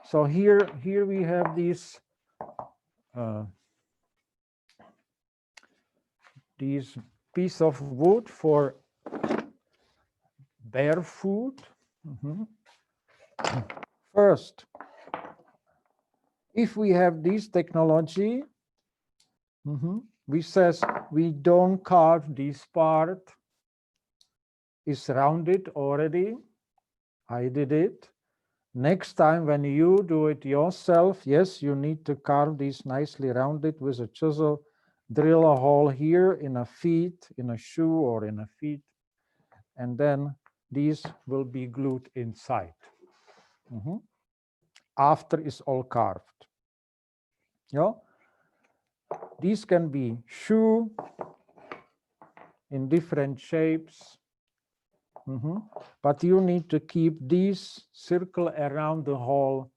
So here we have these piece of wood for bear food. First, if we have this technology, we says we don't carve this part. Is rounded already. I did it. Next time when you do it yourself, yes, you need to carve these nicely rounded with a chisel, drill a hole here in a feet, in a shoe or in a feet, and then these will be glued inside. After it's all carved. Yeah. These can be shoe in different shapes. But you need to keep this circle around the hole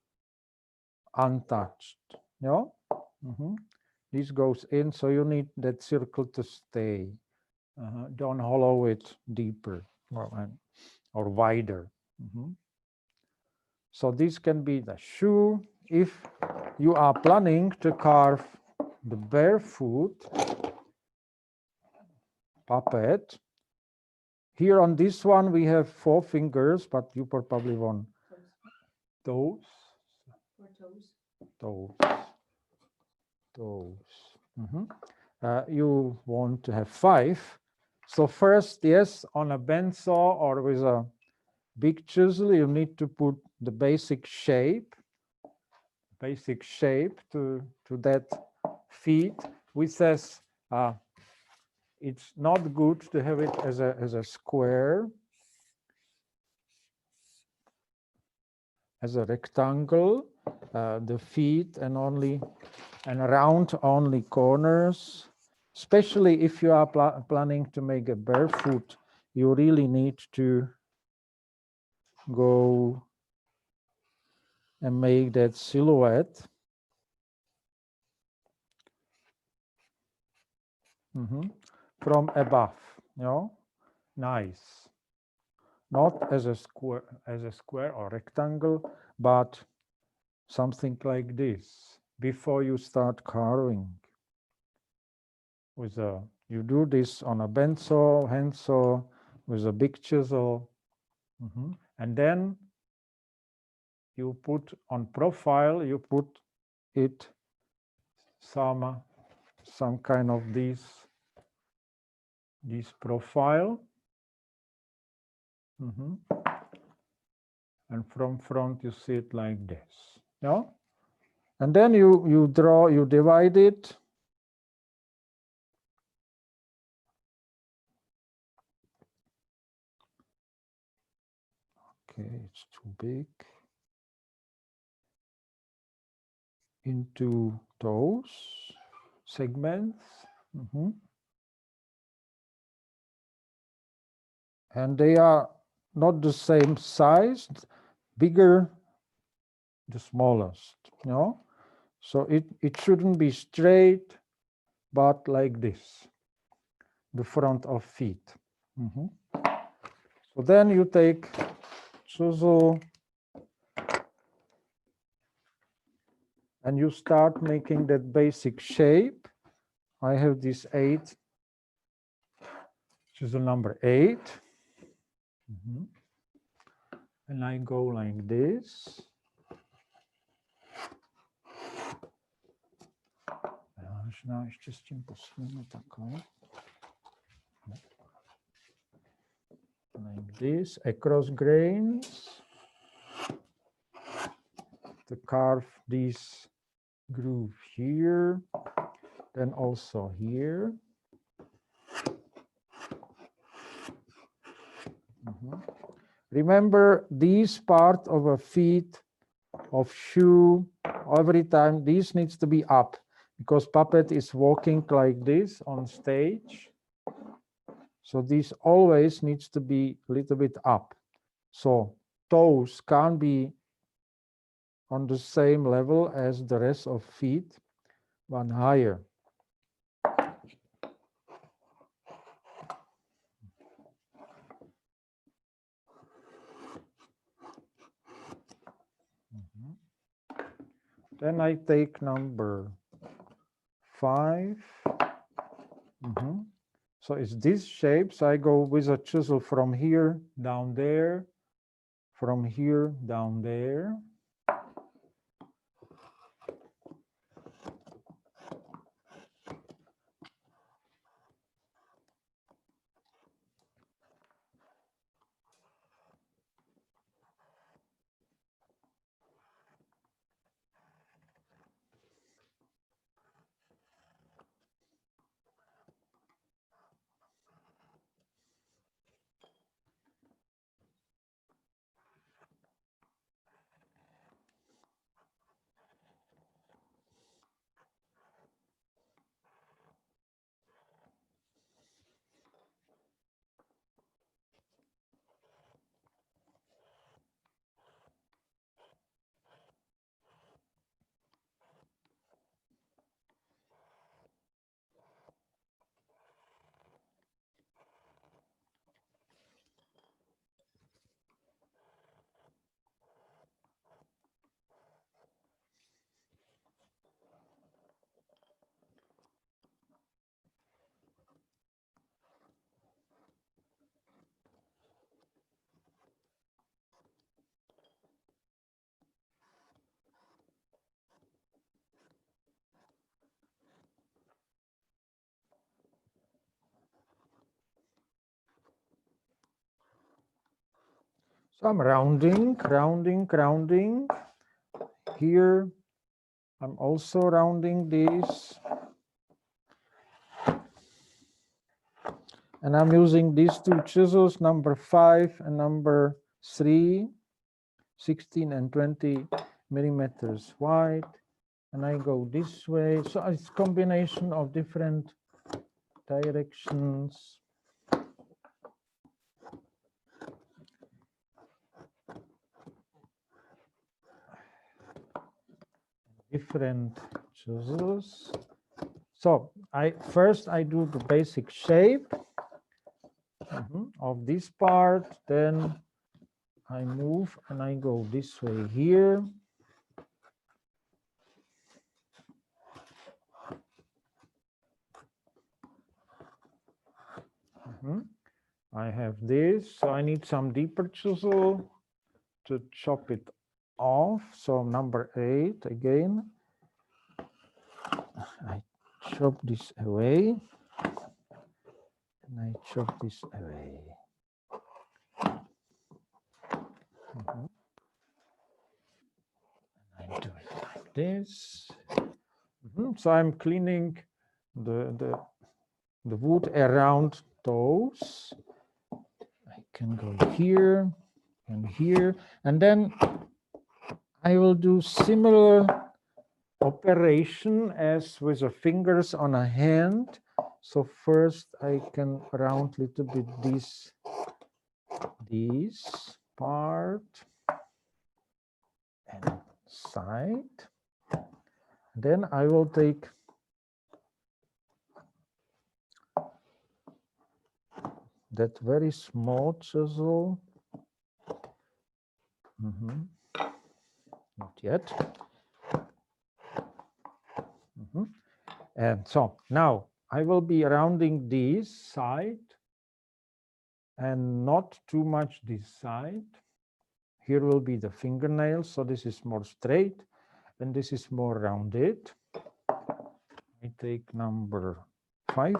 untouched. Yeah. This goes in, so you need that circle to stay. Don't hollow it deeper or wider. So this can be the shoe. If you are planning to carve the barefoot puppet, here on this one we have 4 fingers, but you probably want toes. You want to have 5. So first, yes, on a bandsaw or with a big chisel, you need to put the basic shape to that feet, which says it's not good to have it as a square, as a rectangle, the feet and round only corners. Especially if you are planning to make a barefoot, you really need to go and make that silhouette. From above, you know, nice. Not as a square or rectangle, but something like this. Before you start carving, you do this on a bandsaw, handsaw, with a big chisel, and then you put on profile. You put it some kind of this profile, and from front you see it like this. Yeah, and then you divide it. Okay, it's too big. Into those segments. And they are not the same size, bigger the smallest, you know? So it shouldn't be straight, but like this, the front of feet. So then you take chisel and you start making that basic shape. I have this 8, chisel number 8. And I go like this. Možná ještě s tím posuneme takhle. Like this, across grains. To carve this groove here, then also here. Remember, this part of a feet, of shoe, every time this needs to be up, because puppet is walking like this on stage. So this always needs to be a little bit up. So toes can't be on the same level as the rest of feet, but higher. Then I take number 5. So it's this shape. So I go with a chisel from here down there, from here down there. So I'm rounding, rounding, rounding. Here, I'm also rounding this. And I'm using these two chisels, number 5 and number 3, 16 and 20 millimeters wide. And I go this way. So it's a combination of different directions. Different chisels. So first I do the basic shape of this part, then I move and I go this way here. I have this, so I need some deeper chisel to chop it off. So number 8 again. I chop this away. And I chop this away. I do it like this. So I'm cleaning the wood around those. I can go here and here, and then I will do similar operation as with the fingers on a hand. So first I can round a little bit this part and side. Then I will take that very small chisel. Not yet. And so now I will be rounding this side and not too much this side. Here will be the fingernail, so this is more straight and this is more rounded. I take number 5.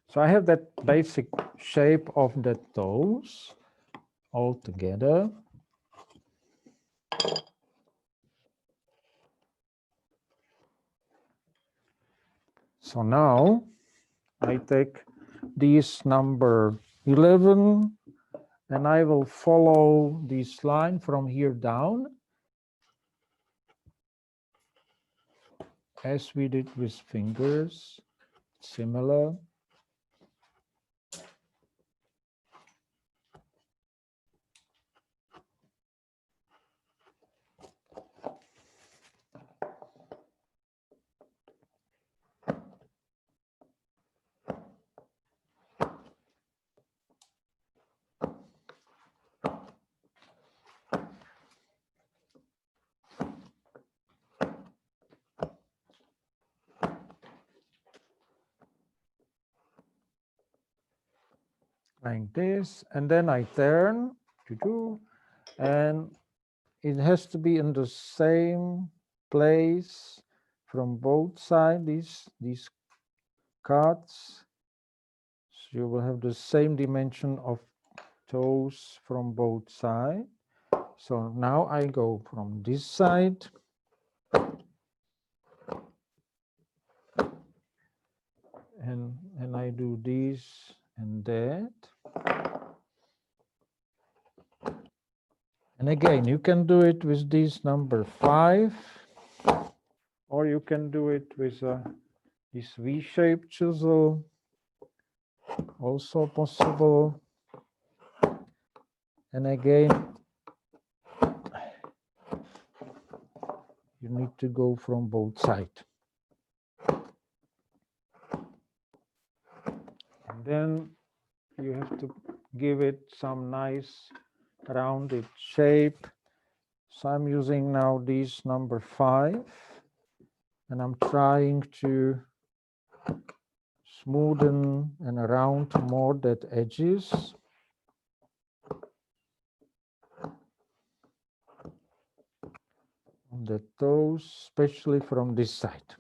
So I have that basic shape of the toes all together. So now I take this number 11 and I will follow this line from here down. as we did with fingers, similar. Like this, and then I turn, and it has to be in the same place from both sides, these cards. So you will have the same dimension of toes from both sides. So now I go from this side. And I do this and that. And again, you can do it with this number 5, or you can do it with this V-shaped chisel, also possible. And again, you need to go from both sides. And then you have to give it some nice rounded shape. So I'm using now this number 5, and I'm trying to smoothen and round more that edges. On the toes, especially from this side.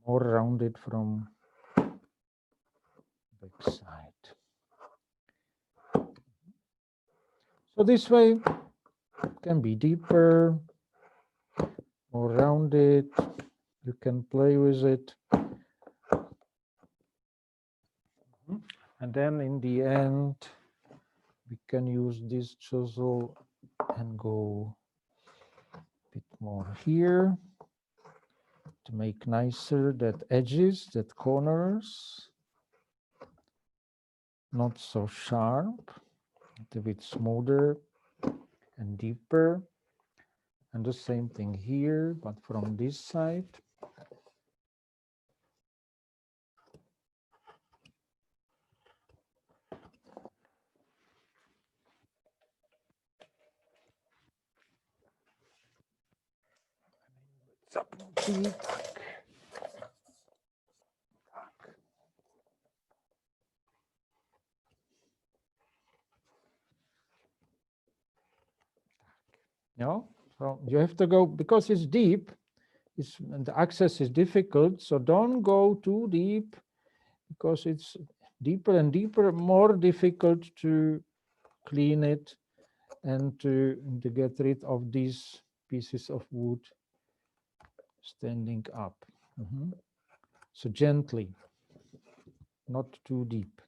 More rounded from back side. So this way it can be deeper, more rounded. You can play with it. And then in the end, we can use this chisel and go a bit more here to make nicer that edges, that corners. Not so sharp, a bit smoother and deeper. And the same thing here, but from this side. No, so you have to go, because it's deep, and the access is difficult, so don't go too deep, because it's deeper and deeper, more difficult to clean it and to get rid of these pieces of wood standing up. So gently, not too deep.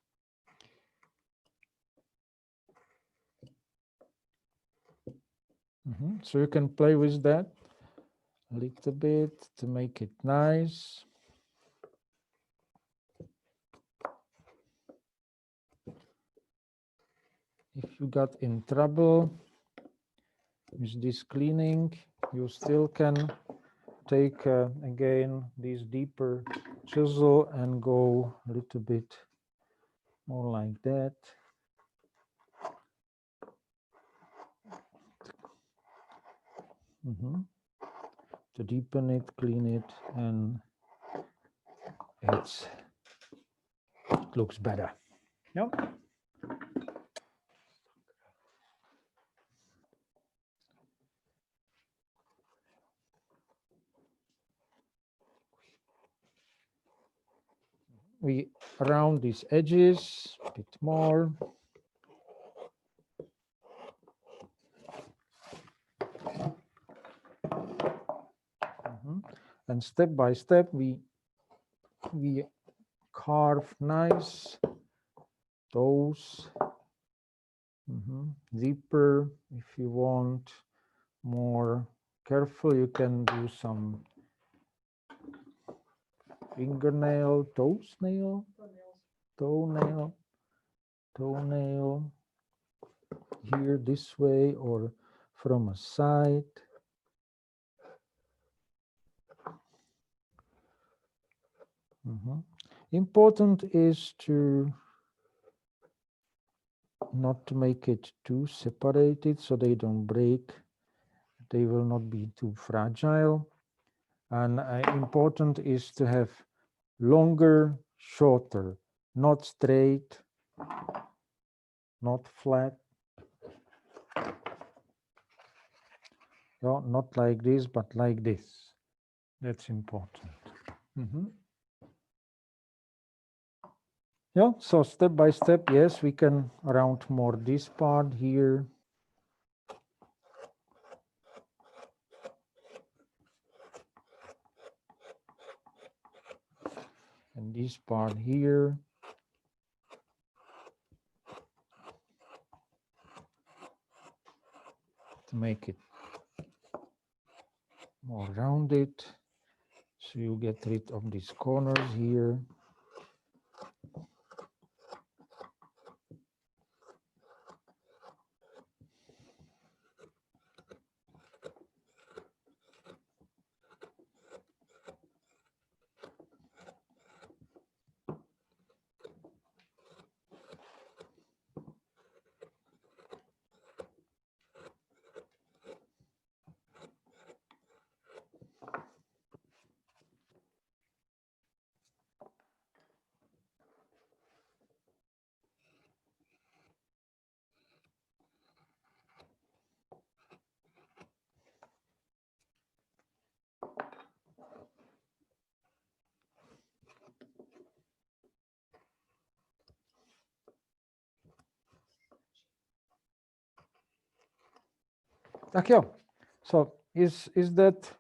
So you can play with that a little bit to make it nice. If you got in trouble with this cleaning, you still can take again this deeper chisel and go a little bit more like that. To deepen it, clean it, and it looks better. Yeah. We round these edges a bit more. And step by step, we carve nice toes. Deeper if you want, more careful, you can do some fingernail, toenail, here this way or from a side. Important is to not to make it too separated so they don't break. They will not be too fragile. And important is to have longer, shorter, not straight, not flat. No, not like this, but like this. That's important. Yeah, so step by step, yes, we can round more this part here. And this part here. To make it more rounded. So you get rid of these corners here. Okay, so is that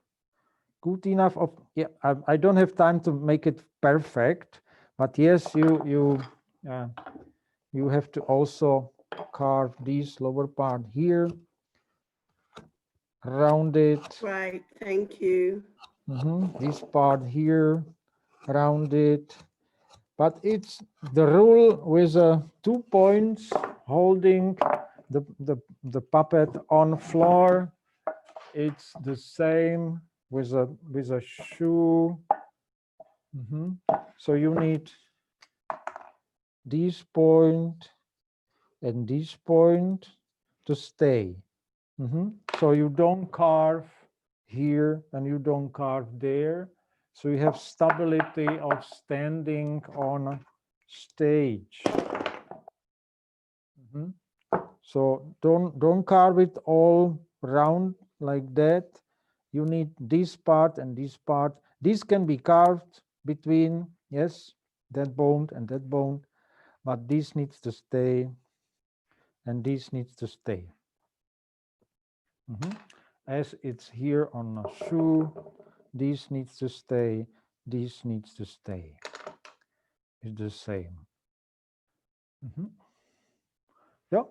good enough? Yeah, I don't have time to make it perfect, but yes, you have to also carve this lower part here, round it. Right, thank you. This part here, round it. But it's the rule with 2 points holding the puppet on floor. It's the same with a shoe. So you need this point and this point to stay. So you don't carve here and you don't carve there. So you have stability of standing on a stage. So don't carve it all round like that. You need this part and this part. This can be carved between, yes, that bone and that bone, but this needs to stay and this needs to stay. As it's here on a shoe, this needs to stay, this needs to stay. It's the same. Yeah.